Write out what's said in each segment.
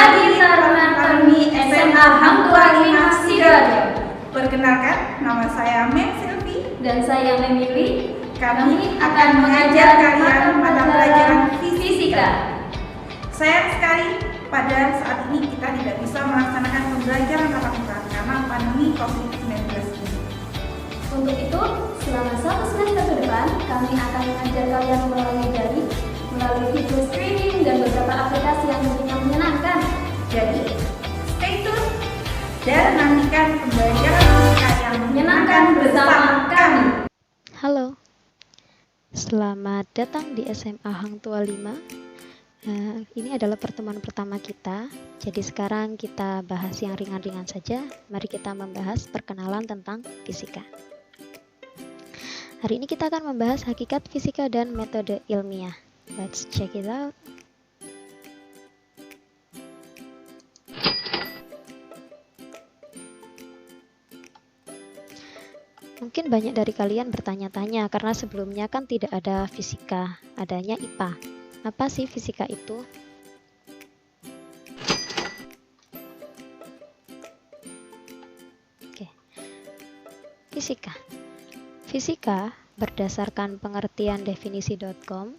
Adi Tarunan Alumni SMA Hang Tuah 5 Sidoarjo. Perkenalkan, nama saya Mem Silvi Dan saya Memili. Kami akan mengajar kalian mata pelajaran fisika. Sayang sekali, pada saat ini kita tidak bisa melaksanakan pembelajaran tatap muka karena pandemi COVID-19 ini. Untuk itu, selama 1 semester ke depan, kami akan mengajar kalian melalui daring, melalui video streaming dan beberapa aplikasi yang tentunya menyenangkan. Jadi, stay tune dan nantikan pembelajaran fisika yang Menyenangkan bersama kami. Halo, selamat datang di SMA Hang Tuah 5. Ini adalah pertemuan pertama kita. Jadi sekarang kita bahas yang ringan-ringan saja. Mari kita membahas perkenalan tentang fisika. Hari ini kita akan membahas hakikat fisika dan metode ilmiah. Let's check it out. Mungkin banyak dari kalian bertanya-tanya karena sebelumnya kan tidak ada fisika, adanya IPA. Apa sih fisika itu? Oke. Fisika berdasarkan pengertian definisi.com,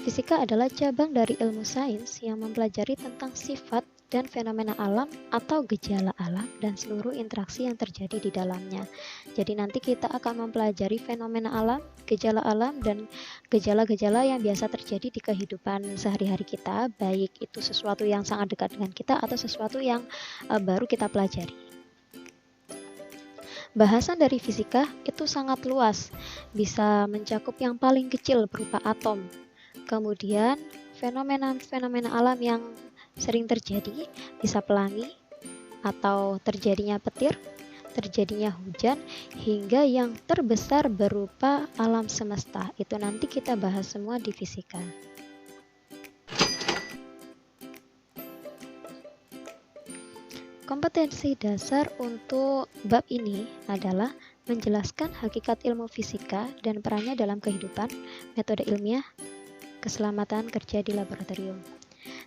fisika adalah cabang dari ilmu sains yang mempelajari tentang sifat dan fenomena alam atau gejala alam dan seluruh interaksi yang terjadi di dalamnya. Jadi nanti kita akan mempelajari fenomena alam, dan gejala-gejala yang biasa terjadi di kehidupan sehari-hari kita, baik itu sesuatu yang sangat dekat dengan kita atau sesuatu yang baru kita pelajari. Bahasan dari fisika itu sangat luas, bisa mencakup yang paling kecil berupa atom. Kemudian fenomena-fenomena alam yang sering terjadi, bisa pelangi, atau terjadinya petir, terjadinya hujan, hingga yang terbesar berupa alam semesta. Itu nanti kita bahas semua di fisika. Kompetensi dasar untuk bab ini adalah menjelaskan hakikat ilmu fisika dan perannya dalam kehidupan, metode ilmiah, keselamatan kerja di laboratorium,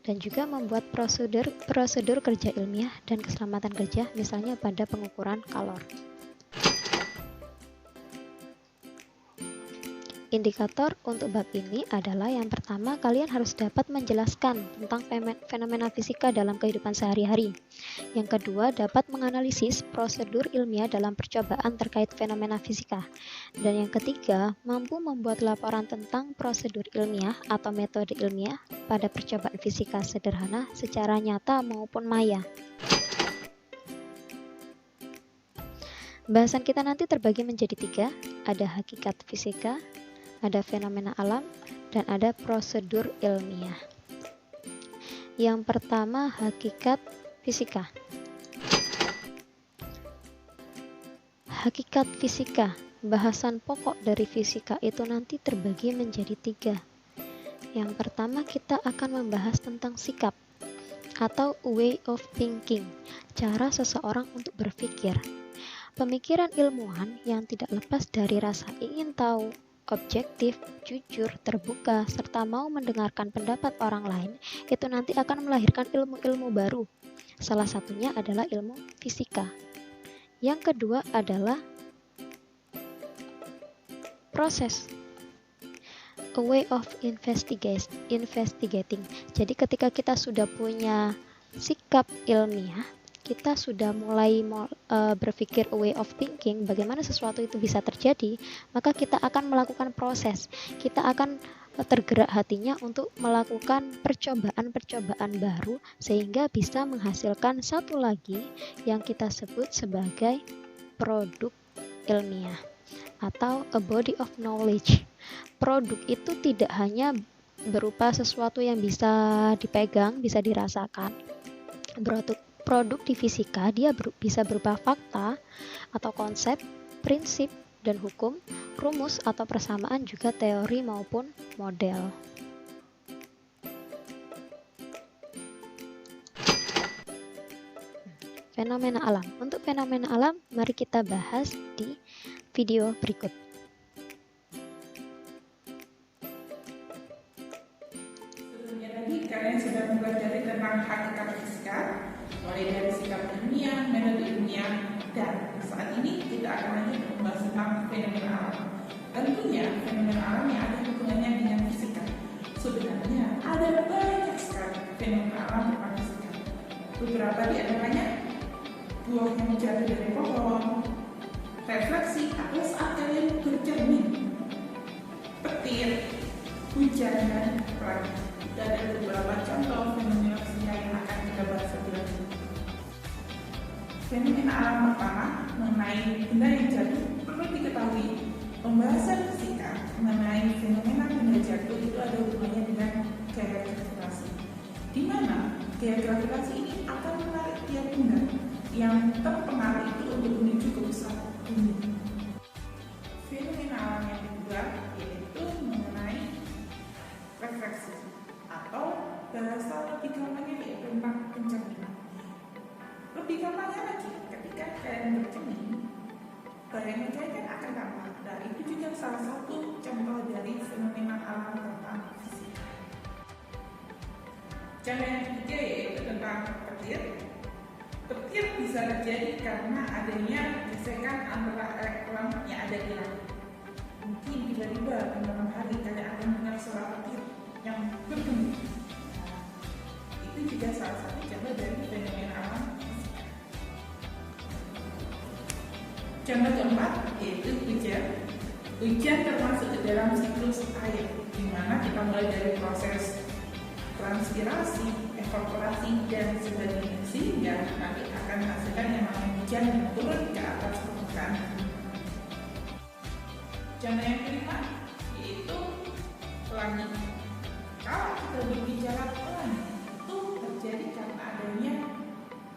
dan juga membuat prosedur kerja ilmiah dan keselamatan kerja, misalnya pada pengukuran kalor. Indikator untuk bab ini adalah yang pertama, kalian harus dapat menjelaskan tentang fenomena fisika dalam kehidupan sehari-hari. Yang kedua, dapat menganalisis prosedur ilmiah dalam percobaan terkait fenomena fisika. Dan yang ketiga, mampu membuat laporan tentang prosedur ilmiah atau metode ilmiah pada percobaan fisika sederhana secara nyata maupun maya. Bahasan kita nanti terbagi menjadi 3, ada hakikat fisika, ada fenomena alam, dan ada prosedur ilmiah. Yang pertama, hakikat fisika. Hakikat fisika, bahasan pokok dari fisika itu nanti terbagi menjadi 3. Yang pertama, kita akan membahas tentang sikap atau way of thinking, cara seseorang untuk berpikir. Pemikiran ilmuwan yang tidak lepas dari rasa ingin tahu, objektif, jujur, terbuka, serta mau mendengarkan pendapat orang lain, itu nanti akan melahirkan ilmu-ilmu baru. Salah satunya adalah ilmu fisika. Yang kedua adalah proses, a way of investigating. Jadi ketika kita sudah punya sikap ilmiah, kita sudah mulai berpikir a way of thinking, bagaimana sesuatu itu bisa terjadi, maka kita akan melakukan proses. Kita akan tergerak hatinya untuk melakukan percobaan-percobaan baru sehingga bisa menghasilkan satu lagi yang kita sebut sebagai produk ilmiah atau a body of knowledge. Produk itu tidak hanya berupa sesuatu yang bisa dipegang, bisa dirasakan. Produk di fisika dia bisa berupa fakta atau konsep, prinsip dan hukum, rumus atau persamaan, juga teori maupun model. Fenomena alam. Untuk fenomena alam, mari kita bahas di video berikut. Sebelumnya tadi kalian sudah mempelajari tentang hakikat fisika, mulai dari sikap ilmiah, metode ilmiah, dan saat ini kita akan lanjut membahas tentang fenomena alam. Tentunya fenomena alam yang ada hubungannya dengan fisika. Sebenarnya ada banyak sekali fenomena alam tentang fisika. Beberapa di antaranya buah yang jatuh dari pohon, refleksi atau saat kalian bercermin, petir, hujan, dan pelangi. Dan ada beberapa contoh fenomena fisika yang akan kita bahas lebih lanjut. Fenomena alam pertama mengenai benda yang jatuh perlu diketahui. Pembahasan fisika mengenai fenomena benda jatuh itu ada hubungannya dengan gaya gravitasi, di mana gaya gravitasi ini akan menarik tiap benda yang terpengaruh itu untuk menuju ke pusat bumi. Fenomena alam yang kedua yaitu mengenai refleksi, atau bahasa lebih gampangnya yaitu tentang pencerminan. Lebih gampangnya lagi, ketika kalian bercermin, bayangan kalian akan tampak. Dan itu juga salah satu contoh dari fenomena alam tentang fisika. Contoh yang ketiga yaitu tentang petir. Petir bisa terjadi karena adanya gesekan antara elektron yang ada di langit. Mungkin tiba-tiba di malam hari kalian akan mendengar suara petir yang bergema. Itu juga salah satu contoh dari fenomena alam fisika. Contoh keempat yaitu hujan. Hujan termasuk ke dalam siklus air, di mana kita mulai dari proses transpirasi, evaporasi, dan sebagainya, sehingga nanti akan menghasilkan yang namanya hujan yang turun ke atas permukaan. Contoh yang kelima yaitu pelangi. Kalau kita berbicara pelangi, itu terjadi karena adanya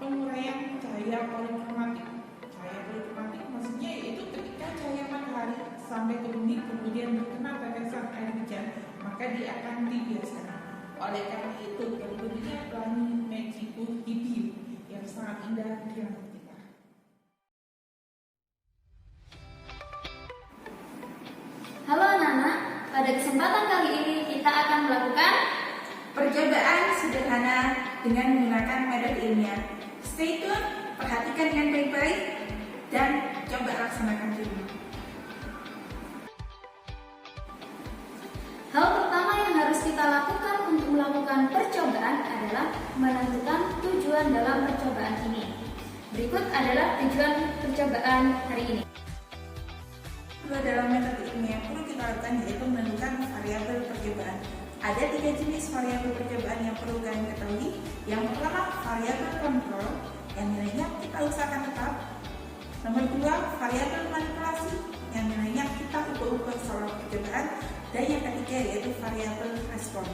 penguraian cahaya polikromatik. Cahaya polikromatik maksudnya yaitu ketika cahaya matahari sampai ke bumi kemudian terkena tetesan air hujan, maka dia akan dibiaskan. Oleh karena itu terbentuknya pelangi magical biru yang sangat indah di langit kita. Halo anak-anak, pada kesempatan kali ini kita akan melakukan Percobaan sederhana dengan menggunakan metode ilmiah. Stay tune, perhatikan dengan baik-baik, dan coba laksanakan di rumah. hal pertama yang harus kita lakukan untuk melakukan percobaan adalah menentukan tujuan dalam percobaan ini. Berikut adalah tujuan percobaan hari ini. Dalam metode ilmiah yang perlu kita lakukan yaitu menentukan variabel percobaan. Ada 3 jenis variabel percobaan yang perlu kalian ketahui. Yang pertama, variabel kontrol yang nilainya kita usahakan tetap. Nomor 2, variabel manipulasi yang nilainya kita ubah-ubah selama percobaan. Dan yang ketiga yaitu variabel respon,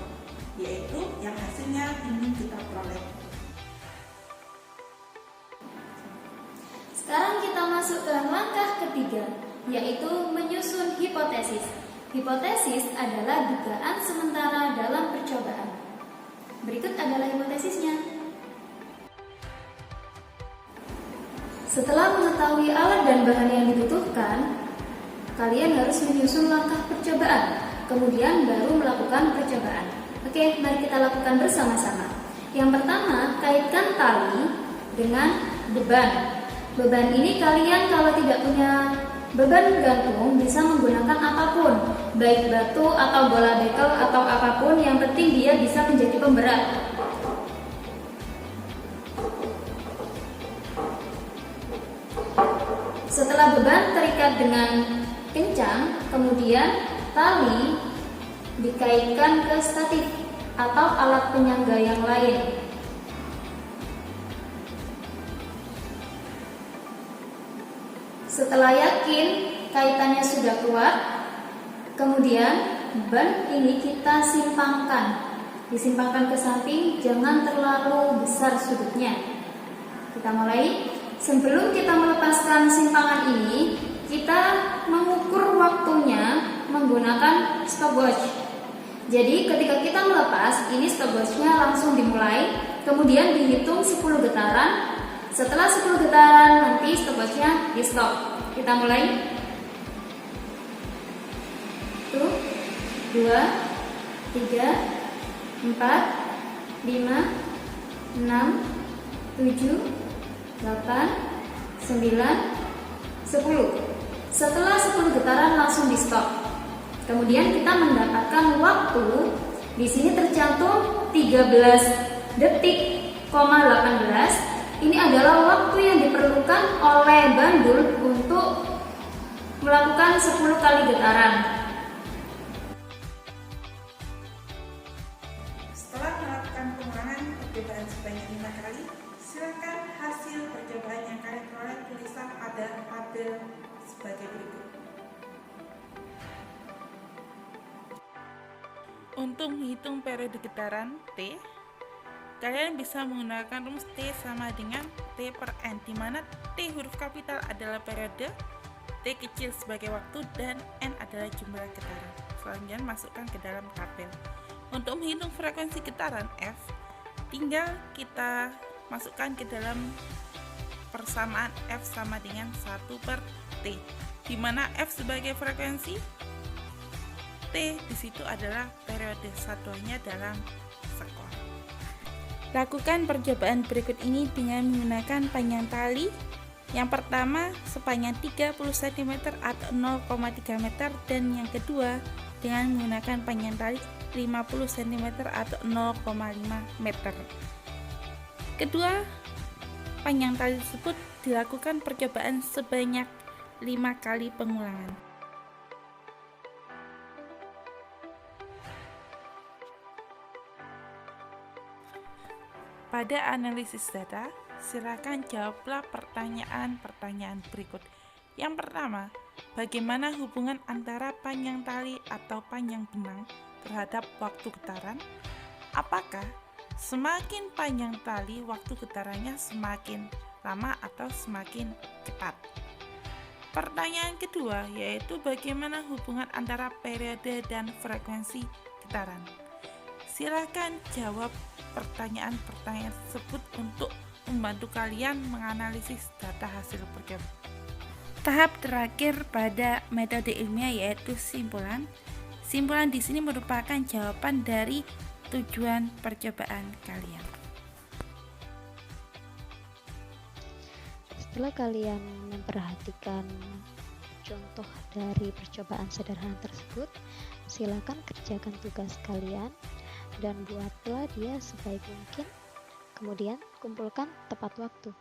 yaitu yang hasilnya ingin kita peroleh. Sekarang kita masuk ke langkah ketiga, yaitu menyusun hipotesis. Hipotesis adalah dugaan sementara dalam percobaan. Berikut adalah hipotesisnya. Setelah mengetahui alat dan bahan yang dibutuhkan, kalian harus menyusun langkah percobaan, kemudian baru melakukan percobaan. Oke, mari kita lakukan bersama-sama. Yang pertama, kaitkan tali dengan beban. Beban ini kalian kalau tidak punya beban gantung bisa menggunakan apapun, baik batu atau bola bekel atau apapun, yang penting dia bisa menjadi pemberat. Setelah beban terikat dengan kencang, kemudian tali dikaitkan ke statif atau alat penyangga yang lain. Setelah yakin kaitannya sudah kuat, kemudian ban ini kita simpangkan. Disimpangkan ke samping, jangan terlalu besar sudutnya. Kita mulai. Sebelum kita melepaskan simpangan ini, kita mengukur waktunya menggunakan stopwatch. Jadi ketika kita melepas, ini stopwatchnya langsung dimulai, kemudian dihitung 10 getaran. Setelah 10 getaran nanti stopwatchnya di stop. Kita mulai. 1, 2, 3, 4, 5, 6, 7, 8, 9, 10. Setelah 10 getaran langsung di stop. Kemudian kita mendapatkan waktu di sini tercantum 13 detik, 18. Ini adalah waktu yang diperlukan oleh bandul untuk melakukan 10 kali getaran. Setelah melakukan pengulangan percobaan sebanyak 5 kali, silakan hasil percobaan yang kalian peroleh tuliskan pada tabel sebagai berikut. Untuk menghitung periode getaran T, kalian bisa menggunakan rumus T sama dengan T per N, di mana T huruf kapital adalah periode, T kecil sebagai waktu, dan N adalah jumlah getaran. Selanjutnya masukkan ke dalam tabel. Untuk menghitung frekuensi getaran F, tinggal kita masukkan ke dalam persamaan F sama dengan 1 per T, di mana F sebagai frekuensi, T di situ adalah periode, satuannya dalam sekon. Lakukan percobaan berikut ini dengan menggunakan panjang tali. Yang pertama sepanjang 30 cm atau 0,3 meter, dan yang kedua dengan menggunakan panjang tali 50 cm atau 0,5 meter. Kedua panjang tali tersebut dilakukan percobaan sebanyak 5 kali pengulangan. Pada analisis data, silakan jawablah pertanyaan-pertanyaan berikut. Yang pertama, bagaimana hubungan antara panjang tali atau panjang benang terhadap waktu getaran? Apakah semakin panjang tali, waktu getarannya semakin lama atau semakin cepat? Pertanyaan kedua yaitu bagaimana hubungan antara periode dan frekuensi getaran? Silakan jawab pertanyaan-pertanyaan tersebut untuk membantu kalian menganalisis data hasil percobaan. Tahap terakhir pada metode ilmiah yaitu simpulan. Simpulan di sini merupakan jawaban dari tujuan percobaan kalian. Setelah kalian memperhatikan contoh dari percobaan sederhana tersebut, silakan kerjakan tugas kalian dan buatlah dia sebaik mungkin. Kemudian kumpulkan tepat waktu.